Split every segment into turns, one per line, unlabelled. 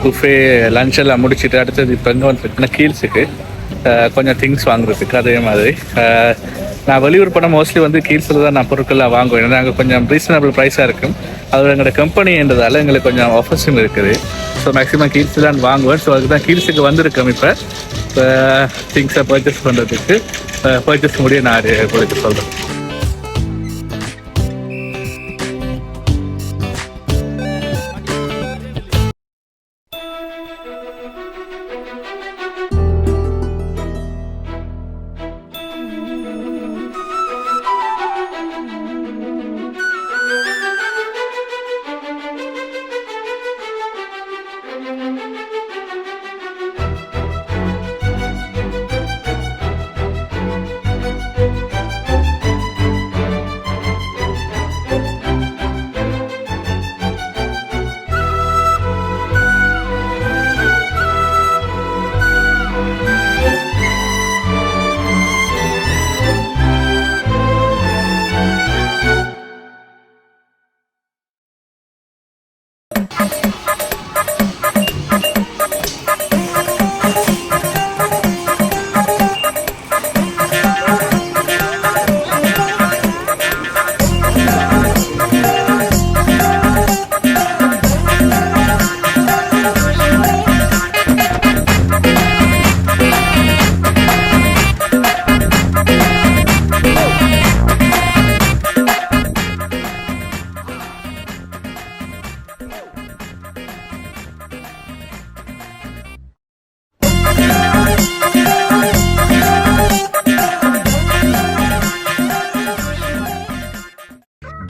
Buffet lunch எல்லாம் முடிச்சுட்டு அடுத்தது இப்போ எங்கே வந்துருக்குன்னா கீல்ஸுக்கு கொஞ்சம் திங்ஸ் வாங்குறதுக்கு. அதே மாதிரி நான் வெளியூர் போனால் மோஸ்ட்லி வந்து கீல்ஸில் தான் நான் பொருட்கள்லாம் வாங்குவேன். ஏன்னா அங்கே கொஞ்சம் ரீசனபிள் ப்ரைஸாக இருக்கும். அது எங்களோட கம்பெனின்றதால எங்களுக்கு கொஞ்சம் ஆஃபர்ஸும் இருக்குது. ஸோ மேக்ஸிமம் கீல்ஸ் தான் வாங்குவேன். ஸோ அதுக்கு தான் கீல்ஸுக்கு வந்திருக்கேன். இப்போ திங்ஸை பர்ச்சேஸ் பண்ணுறதுக்கு பர்ச்சேஸ் முடிய நான் உங்களுக்கு சொல்கிறேன்.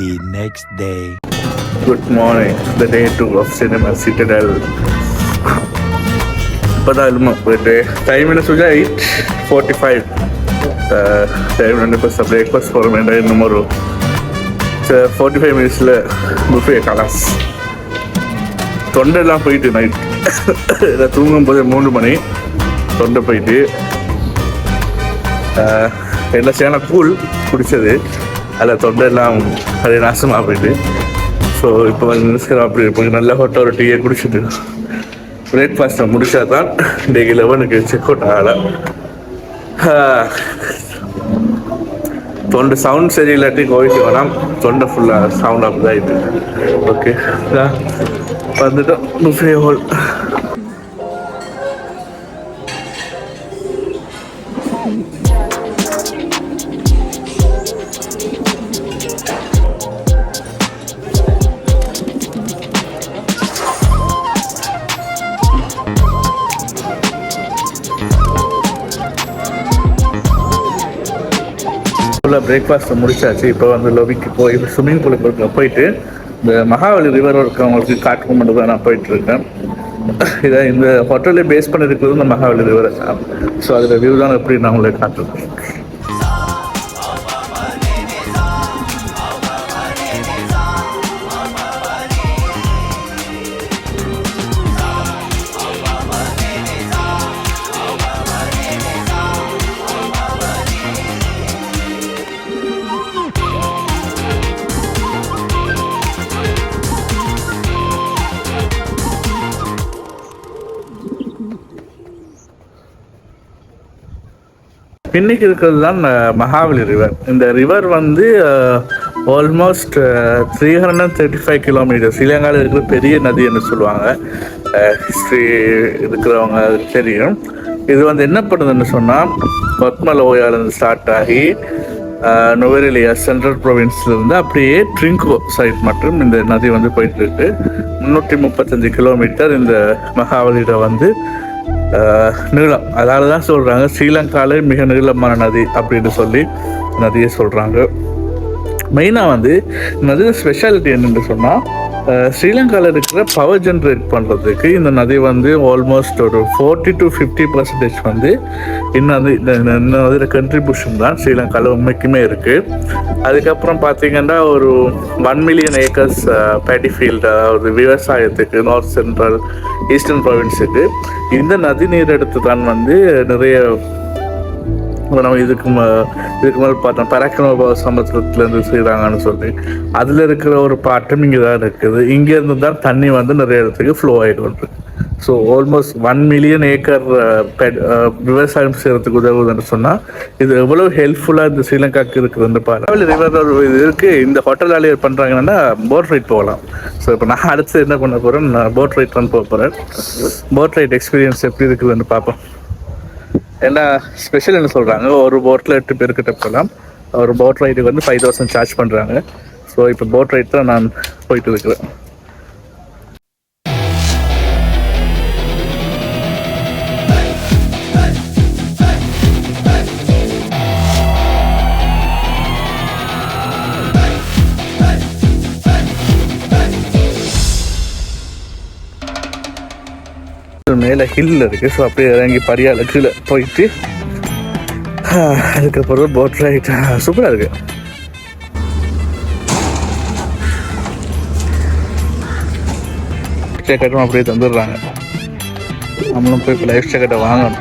The next day.
Good morning. The day 2 of Cinema Citadel. Padalma birthday. Time is 8:45. Time is breakfast for me tomorrow. 45 minutes la buffet kalas. தொண்டெல்லாம் போயிட்டு நைட் தூங்கும் போது 3 மணி தொண்டை போயிட்டு எல்லாம் சேன கூழ் குடித்தது. அதில் தொண்டெல்லாம் அதே நாசமாக போயிட்டு. ஸோ இப்போ வந்து அப்படி இப்போ நல்ல ஹோட்டல் ஒரு டீயை குடிச்சிட்டு பிரேக்ஃபாஸ்ட்டை முடிச்சா தான் டேக்கு 11க்கு செக் அவுட் ஆகலை. தொண்டை சவுண்ட் சரியில்லாட்டி கோவிட்டு வேணாம். தொண்டை ஃபுல்லாக சவுண்ட் அப்படி தான் ஆகிட்டு. ஓகே வந்துட்டோம் புஃபே ஹால். பிரேக்ஃபாஸ்ட்டை முடிச்சாச்சு. இப்போ வந்து லொபிக்கு போய் ஸ்விம்மிங் பூலுக்கு போயிட்டு இந்த மகாவலி ரிவர் இருக்கவங்களுக்கு காட்டுக்கு மட்டும் தான் நான் போயிட்டுருக்கேன். இதை இந்த ஹோட்டலே பேஸ் பண்ணியிருக்கிறது இந்த மகாவலி ரிவர். ஸோ அதில் வியூ தான் எப்படி நான் உங்களுக்கு காட்டுறேன். இன்னைக்கு இருக்கிறது தான் மகாவலி ரிவர். இந்த ரிவர் வந்து ஆல்மோஸ்ட் 335 கிலோமீட்டர். ஸ்ரீலங்காவில் இருக்கிற பெரிய நதி என்று சொல்லுவாங்க. ஹிஸ்ட்ரி இருக்கிறவங்க தெரியும். இது வந்து என்ன பண்ணுதுன்னு சொன்னால் கொத்மலோயாலேருந்து ஸ்டார்ட் ஆகி நுவரெலியா சென்ட்ரல் ப்ரொவின்ஸ்லேருந்து அப்படியே ட்ரிங்கோ சைட் மற்றும் இந்த நதி வந்து போயிட்டுருக்கு. 335 கிலோமீட்டர் இந்த மகாவலியிட வந்து நீளம். அதனால தான் சொல்கிறாங்க ஸ்ரீலங்காவிலே மிக நீளமான நதி அப்படின்னு சொல்லி நதியை சொல்கிறாங்க. மெயினாக வந்து நதியோட ஸ்பெஷாலிட்டி என்னென்னு சொன்னால் ஸ்ரீலங்காவில் இருக்கிற பவர் ஜென்ரேட் பண்ணுறதுக்கு இந்த நதி வந்து ஆல்மோஸ்ட் ஒரு 40 to 50% வந்து இன்னும் இந்த நதியோட கண்ட்ரிபியூஷன் தான் ஸ்ரீலங்காவில் உண்மைக்குமே இருக்குது. அதுக்கப்புறம் பார்த்திங்கன்னா ஒரு 1 million ஏக்கர்ஸ் பேடி ஃபீல்டு, அதாவது விவசாயத்துக்கு நார்த் சென்ட்ரல் ஈஸ்டர்ன் ப்ராவின்ஸுக்கு இந்த நதி நீர் எடுத்து தான் வந்து நிறைய நம்ம இதுக்கு மேலே பார்த்தோம் பராக்கிரம சமுத்திரத்துலேருந்து செய்கிறாங்கன்னு சொல்லி அதில் இருக்கிற ஒரு பாட்டம் இங்கே தான் இருக்குது. இங்கேருந்து தான் தண்ணி வந்து நிறைய இடத்துக்கு ஃப்ளோ ஆகிட்டு வருது. ஸோ ஆல்மோஸ்ட் 1 மில்லியன் ஏக்கர் விவசாயம் செய்கிறதுக்கு உதவுதுன்னு சொன்னால் இது எவ்வளோ ஹெல்ப்ஃபுல்லாக இந்த ஸ்ரீலங்காவுக்கு இருக்குதுன்னு பாருங்கள். ரிவர் இது இருக்குது. இந்த ஹோட்டல் வேலையை பண்ணுறாங்கன்னா போட் ரைட் போகலாம். ஸோ இப்போ நான் அடுத்து என்ன பண்ண போகிறேன், நான் போட் ரைட் தான் போக போகிறேன். போட் ரைட் எக்ஸ்பீரியன்ஸ் எப்படி இருக்குதுன்னு பார்ப்போம். என்ன ஸ்பெஷல் என்ன சொல்கிறாங்க, ஒரு போட்டில் 8 பேர்கிட்ட போகலாம். ஒரு போட் ரைடுக்கு வந்து 5000 சார்ஜ் பண்ணுறாங்க. ஸோ இப்போ போட் ரைட் தான் நான் போயிட்டு இருக்கிறேன். மேலே ஹில் இருக்குது. ஸோ அப்படியே இறங்கி படியால் கீழே போயிட்டு அதுக்கப்புறம் போட் ரைட் சூப்பராக இருக்குது. ஜாக்கெட்டும் அப்படியே தந்துடுறாங்க. நம்மளும் போய் இப்போ லைஃப் ஜாக்கெட்டை வாங்கணும்.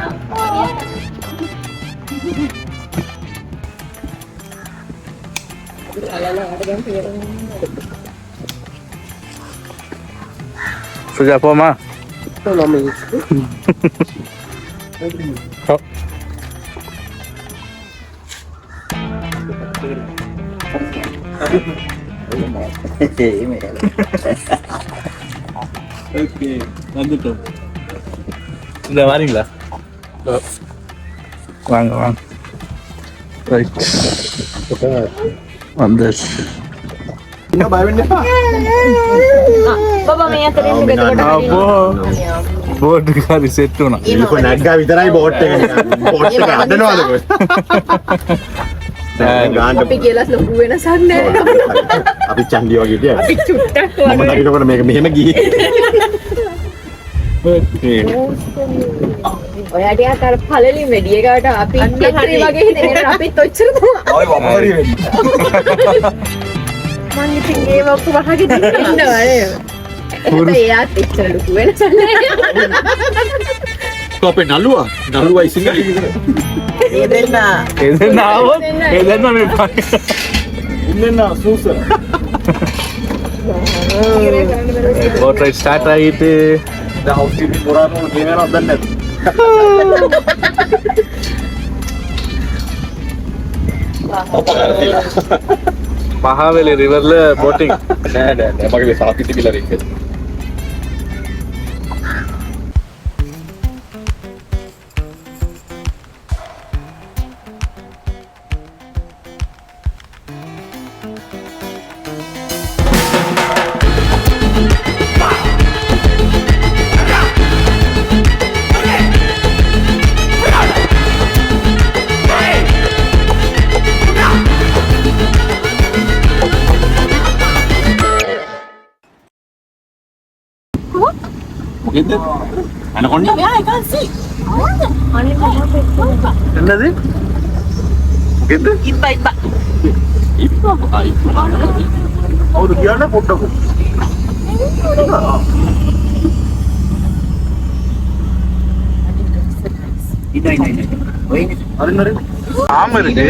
சுஜா போமா? வந்துட்டோம். இந்த வாரீங்களா? வாங்க வாங்க. ரைட் வந்துச்சு. බෝට් සෙට් වුණා. ඒක නැග්ගා විතරයි බෝට් එක නිකන්. බෝට් එක හදනවාද කොහෙද? අපි කියලා ලොකු වෙනසක් නැහැ. අපි චන්ඩි වගේ කිය. අපි චුට්ටක් වගේ. මම දකින්නකොට මේක මෙහෙම ගියේ. ඔයාට යාට අර පළලින් වෙඩි එකකට අපි හරි වගේ හිතේ අපිත් ඔච්චර තමයි. ඔය වපරි වෙන්නේ. මං ඉතින් ඒ වක්ක වහගෙන ඉන්නවා නේද? එයාත් එච්චර ලොකු වෙනසක් නැහැ.
අපේ නළුවයි සිංහල
ඒ දෙන්න ආවොත් ඒ දෙන්න මේ ඉන්නෙන්න සූස බෝට් රයිඩ් ස්ටාර්ට් ආයිත් දැන් ඔක්සිජන් පුරාම ගෙනනවා දන්නේ නැද්ද? මහාවැලි රිවර්ල බෝටිං
නෑ මගේ සාපි තිබිලා ඉන්නේ.
என்னது இது ஒரு கியான போட்டோம். ஆமா இருக்கு.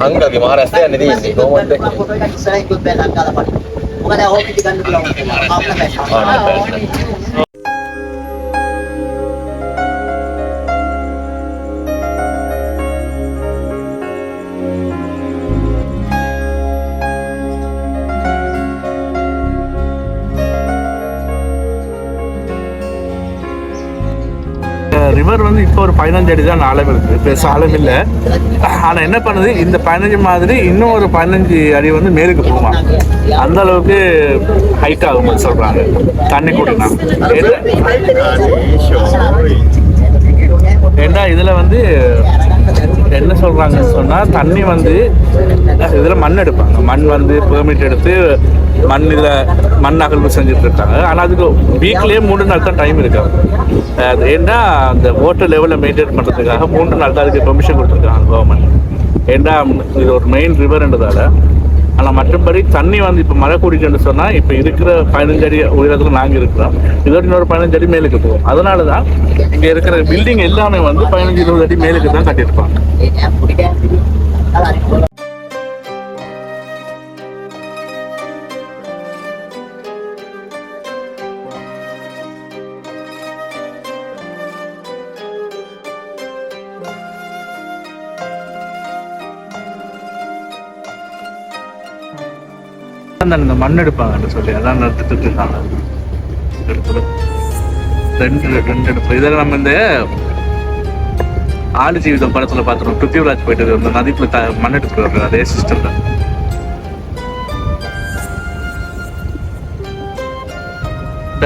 අංගගේ මහරස්තය යන්නේ තියෙන්නේ කොහොමද?
ரிவர் வந்து இப்போ ஒரு 15 அடி தான் ஆழம் இருக்குது, பெருசு ஆழம் இல்லை. ஆனால் என்ன பண்ணுது, இந்த 15 மாதிரி இன்னும் ஒரு 15 அடி வந்து மேலுக்கு போகுமா, அந்த அளவுக்கு ஹைட் ஆகும்னு சொல்கிறாங்க தண்ணி கூட்டினா. ஏன்னா இதில் வந்து என்ன சொல்கிறாங்கன்னு சொன்னால், தண்ணி வந்து இதில் மண் எடுப்பாங்க, மண் வந்து பெர்மிட் எடுத்து மண் அகழ்வு செஞ்சுட்டு இருக்காங்க. ஆனால் அதுக்கு வீக்லேயே 3 நாள் தான் டைம் இருக்காது. ஏன்னா அந்த வாட்டர் லெவலை மெயின்டைன் பண்ணுறதுக்காக 3 நாள் தான் அதுக்கு பெர்மிஷன் கொடுத்துருக்காங்க கவர்மெண்ட். ஏன்னா இது ஒரு மெயின் ரிவர்ன்றதால ஆனால் மற்றபடி தண்ணி வந்து இப்போ மழை குடிக்கணும்னு சொன்னால் இப்போ இருக்கிற 15 அடி உயரத்தில் நாங்கள் இருக்கிறோம். இதோட இன்னொரு 15 அடி மேலுக்கு போகும். அதனால தான் இங்கே இருக்கிற பில்டிங் எல்லாமே வந்து 15-20 அடி மேலுக்கு தான் கட்டியிருப்பாங்க. இந்த மண் எடுப்பாங்கன்னு சொல்லி அதான் நடத்திட்டு இருக்காங்க. ரெண்டு எடுப்பு இதில் நம்ம இந்த ஆளு ஜீவிதம் படத்துல பார்த்துருவோம். பிருத்திவிராஜ் போயிட்டு இந்த நதிக்குள்ள மண் எடுத்து வருது. அதே சிஸ்டம் தான்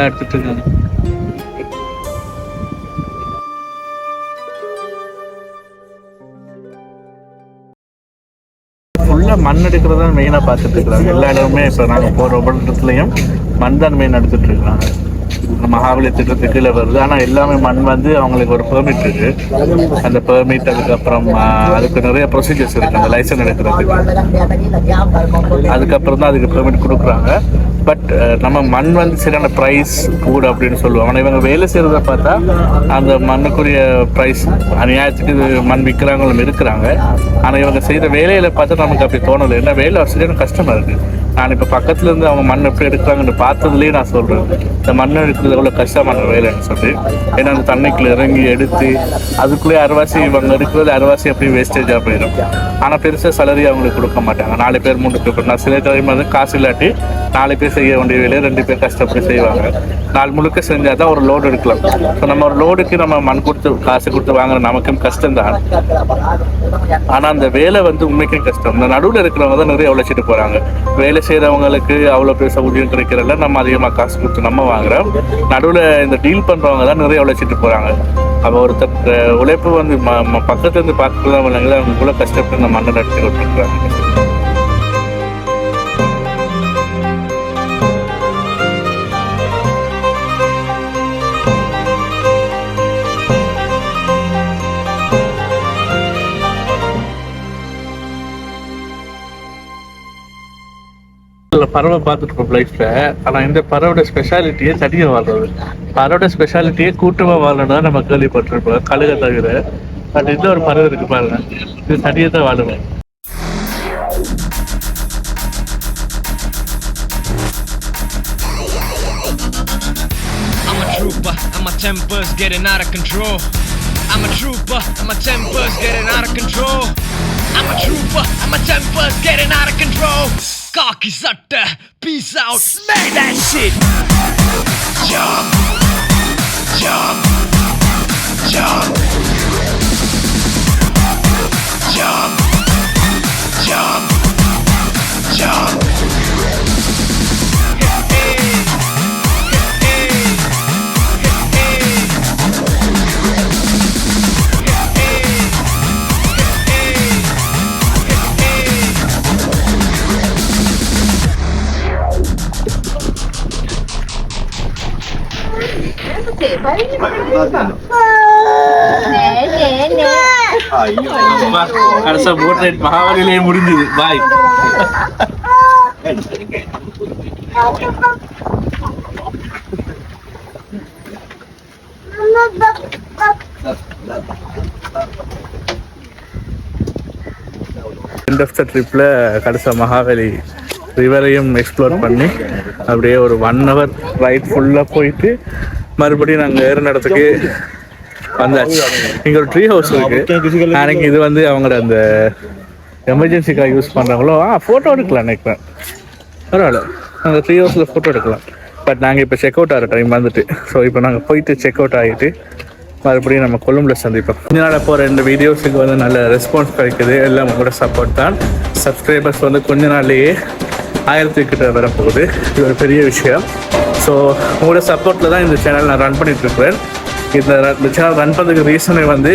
எடுத்துட்டு இருக்காங்க. மண் எடுக்கிறதா மெயினாக பார்த்துட்டு இருக்கிறாங்க எல்லா இடமுமே. இப்போ நாங்கள் போகிற ஒவ்வொரு இடத்துலையும் மண் தான் மெயின் எடுத்துட்டு இருக்கிறாங்க. மகாபலி திட்டத்துக்கு கீழே வருது. ஆனால் எல்லாமே மண் வந்து அவங்களுக்கு ஒரு பெர்மிட் இருக்கு. அந்த பெர்மிட் அதுக்கப்புறம் அதுக்கு நிறைய ப்ரொசீஜர்ஸ் இருக்கு. அந்த லைசன்ஸ் எடுக்கிறதுக்கு அதுக்கப்புறம் தான் அதுக்கு பெர்மிட் கொடுக்குறாங்க. பட் நம்ம மண் வந்து சரியான ப்ரைஸ் கூட அப்படின்னு சொல்லுவாங்க. ஆனால் இவங்க வேலை செய்கிறத பார்த்தா அந்த மண்ணுக்குரிய ப்ரைஸ் அநியாயத்துக்கு இது மண் விற்கிறவங்களும் இருக்கிறாங்க. ஆனால் இவங்க செய்கிற வேலையில் பார்த்தா நமக்கு அப்படி தோணலை. ஏன்னா வேலை சரியான கஷ்டமாக இருக்குது. நான் இப்போ பக்கத்துல இருந்து அவங்க மண் எப்படி எடுக்கிறாங்கன்னு பார்த்ததுலேயே நான் சொல்கிறேன் இந்த மண் எடுக்கிறது எவ்வளோ கஷ்டமான வேலைன்னு சொல்லி. ஏன்னா அந்த தண்ணிக்குள்ள இறங்கி எடுத்து அதுக்குள்ளேயே அரைவாசி இவங்க எடுக்கிறது அரைவாசி அப்படியே வேஸ்டேஜாக போயிடும். ஆனால் பெருசாக சேலரி அவங்களுக்கு கொடுக்க மாட்டாங்க. 4 பேர் 3 பேர் நான் சில டைம் வந்து காசு இல்லாட்டி 4 பேர் செய்ய வேண்டிய வேலையை 2 பேர் கஷ்டப்பட்டு செய்வாங்க. நாள் முழுக்க செஞ்சால் தான் ஒரு லோடு எடுக்கலாம். ஸோ நம்ம ஒரு லோடுக்கு நம்ம மண் கொடுத்து காசு கொடுத்து வாங்குற நமக்கும் கஷ்டம்தான். ஆனால் அந்த வேலை வந்து உண்மைக்கும் கஷ்டம். இந்த நடுவில் இருக்கிறவங்க தான் நிறைய உழைச்சிட்டு போகிறாங்க. வேலை செய்கிறவங்களுக்கு அவ்வளோ பெருசாக ஊதியம் கிடைக்கிறதில்ல. நம்ம அதிகமாக காசு கொடுத்து நம்ம வாங்குறோம். நடுவில் இந்த டீல் பண்ணுறவங்க தான் நிறைய உழைச்சிட்டு போகிறாங்க. அப்போ ஒருத்தர் உழைப்பு வந்து பக்கத்துலேருந்து பார்த்துட்டு தான் இல்லைங்களா அவங்க கூட கஷ்டப்பட்டு இந்த மண்ணை நடத்தி கொடுத்துருக்குறாங்க. பறவை பார்த்துட்டு இருப்போம் லைஃப்ல. ஆனால் இந்த பறவையோட ஸ்பெஷாலிட்டியே தனியாக வாழ்றது. பறவையோட ஸ்பெஷாலிட்டியே கூட்டமாக வாழணும் நம்ம கேள்விப்பட்டிருப்போம் கழுகை தவிர. பட் இந்த ஒரு பறவை இருக்கு பாருங்க, இது தனியாக தான் வாழுவேன்.
And my temper's getting out of control. I'm a trooper and my temper's getting out of control. I'm a trooper and my temper's getting out of control. Khaki satta, peace out, smack that shit. Jump, jump, jump, jump, jump, jump.
கடைசியா boat ride மகாபலியிலேயே முடிஞ்சது. பாய். End of the ட்ரிப்பில் கடைசியாக Mahabali ரிவரையும் explore பண்ணி அப்படியே ஒரு 1 hour right ஃபுல்லாக போயிட்டு மறுபடியும் நாங்கள் ஏறுன இடத்துக்கு வந்தாச்சு. இங்கே ஒரு ட்ரீ ஹவுஸ் இருக்குது. எனக்கு இது வந்து அவங்களோட அந்த எமர்ஜென்சிக்காக யூஸ் பண்ணுறாங்களோ ஃபோட்டோ எடுக்கலாம் நினைக்கிறேன். பரவாயில்ல, அந்த ட்ரீ ஹவுஸில் ஃபோட்டோ எடுக்கலாம். பட் நாங்கள் இப்போ செக் அவுட் ஆகிற டைம் வந்துட்டு. ஸோ இப்போ நாங்கள் போயிட்டு செக் அவுட் ஆகிட்டு மறுபடியும் நம்ம கொழும்புல சந்திப்போம். கொஞ்ச நாள் போகிற 2 வீடியோஸுக்கு வந்து நல்ல ரெஸ்பான்ஸ் கிடைக்குது. எல்லாம் உங்களோட சப்போர்ட் தான். சப்ஸ்கிரைபர்ஸ் வந்து கொஞ்ச நாள்லேயே 1000 கிட்ட வரப்போகுது. இது ஒரு பெரிய விஷயம். ஸோ உங்களோட சப்போர்ட்டில் தான் இந்த சேனல் நான் ரன் பண்ணிகிட்ருக்கிறேன். இந்த சேனல் ரன் பண்ணுறதுக்கு ரீசனே வந்து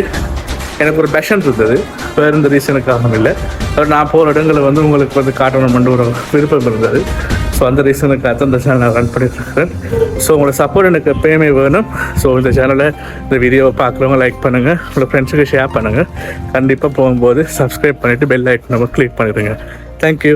எனக்கு ஒரு பேஷன் இருந்தது, வேறு இந்த ரீசனுக்காகவும் இல்லை. நான் போகிற இடங்களை வந்து உங்களுக்கு வந்து காட்டணும்னு ஒரு விருப்பம் இருந்தது. ஸோ அந்த ரீசனுக்காக இந்த சேனலை ரன் பண்ணிட்டுருக்கிறேன். ஸோ உங்களோட சப்போர்ட் எனக்கு எப்பயுமே வேணும். ஸோ இந்த சேனலை இந்த வீடியோவை பார்க்குறவங்க லைக் பண்ணுங்கள், உங்களோட ஃப்ரெண்ட்ஸுக்கு ஷேர் பண்ணுங்கள். கண்டிப்பாக போகும்போது சப்ஸ்கிரைப் பண்ணிவிட்டு பெல் ஐக்கனை கிளிக் பண்ணிடுங்க. தேங்க்யூ.